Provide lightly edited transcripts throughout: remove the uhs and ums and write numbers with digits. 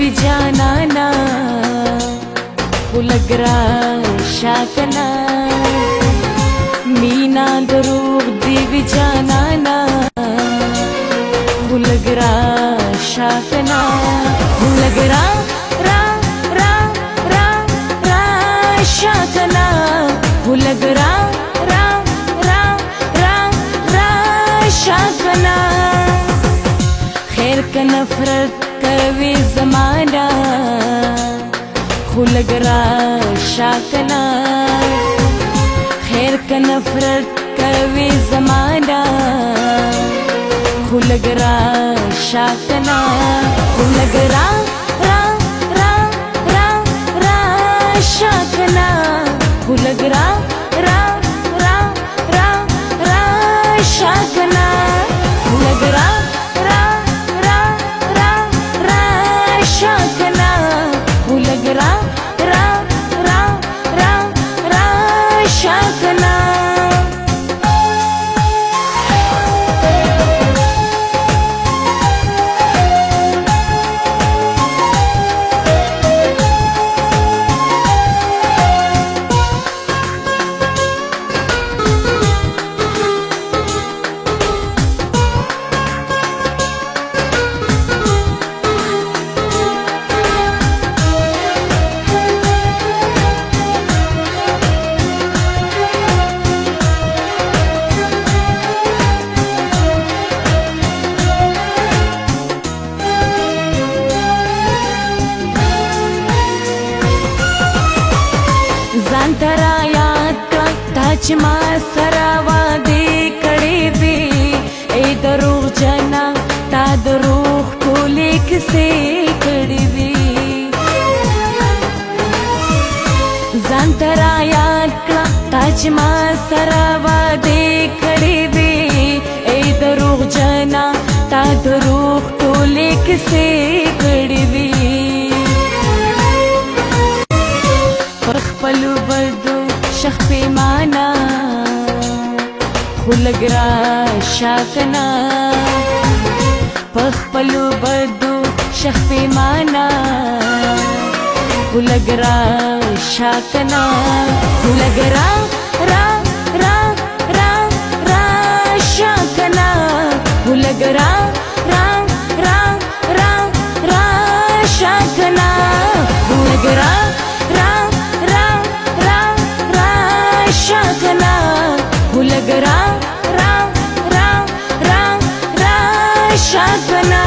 देवी जानाना फुलगरा शाकना मीना दरूग देवी जानाना फुलगरा शाकना फुलगरा रा रा रा रा शाकना फुलगरा रा रा रा रा शाकना खैर का नफरत कभी जमाना खुलगरा शाकना खैर का नफरत कभी जमाना खुलगरा शाकना खुलगरा रा रा रा रा शाकना खुलगरा रा रा रा रा शाकना खुलगरा रा रा रा रा शाकना खुलगरा रा रा रा रा शाकना जांतरायात ताज मा सरावा दे कड़े वे ए दरूग जना ता दरूग टोलेक से कड़े वे जांतरायात ताज मा सरावा दे कड़े वे ए दरूग जना ता दरूग टोलेक से कड़े वे पलू बर्दो शख पैमाना खुलगरा शाकना पख पलू बर्दो शख पैमाना खुलगरा शाकना खुलगरा रा रा रा रा शाकना खुलगरा रा रा रा रा शाकना खुलगरा रा शाकना खुलगरा रा रा रा रा शाकना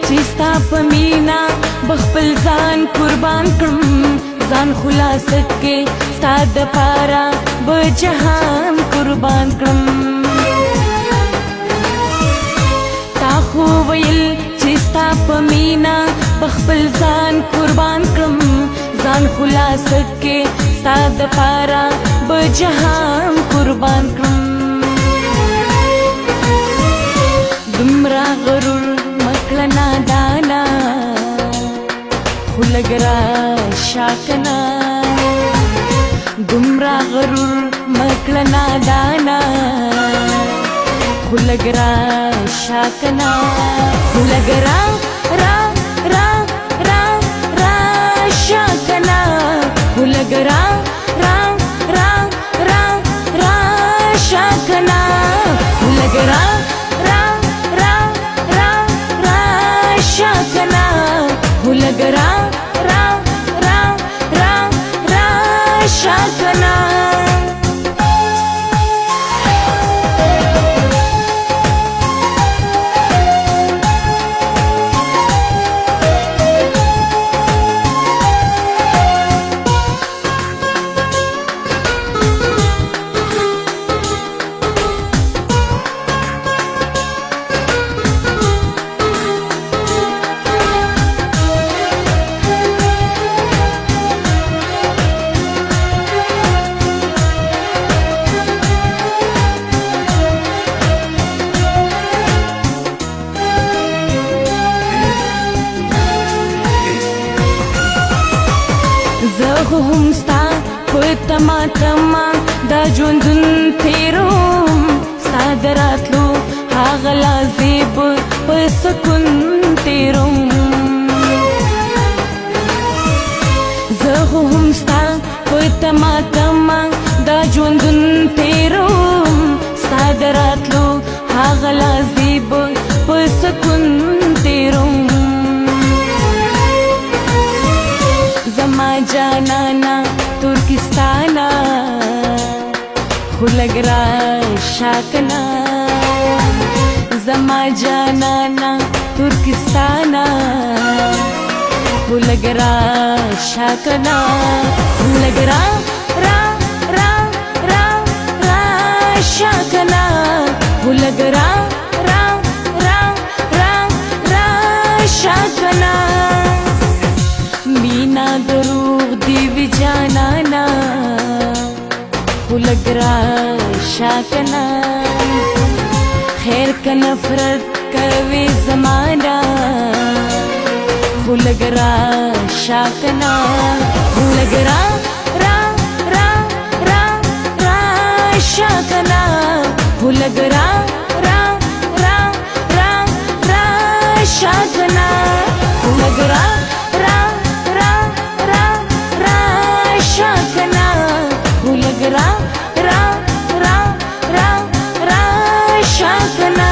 चिस्ता पमीना बखपल जान कुर्बान कम जान खुलासत के साद पारा बजहान कुर्बान कम ताखो वयल चिस्ता पमीना बखपल जान कुर्बान कम जान खुलासत के साद पारा बजहान कुर्बान कम दुमरा गरुर मकलना दाना खुलगरा शाकना दुमरा गरुर मकलना दाना खुलगरा शाकना खुलगरा रा रा रा रा शाकना खुलगरा रा रा रा रा शाकना खुलगरा शाकना खुलगरा रा रा रा रा शाकना خو هم ستا په تما تما دا ژوندون تېروم ستا د راتلو هغه لازم په سکون تېروم زه خو هم ستا په تما تما دا ژوندون تېروم ستا د راتلو هغه لازم په سکون تېروم زما جانانا ترکستانا خو لږ راشه کنه زما جانانا ترکستانا خو لږ راشه کنه لږ راشه کنه خو لږ راشه کنه مینا دروغ دی وی جانانا خو لږ راشه کنه خیر که نفرت کوي زمانه خو لږ راشه کنه خو لږ راشه کنه خو لږ راشه کنه خو لږ شاکنا خو لږ را شاکنا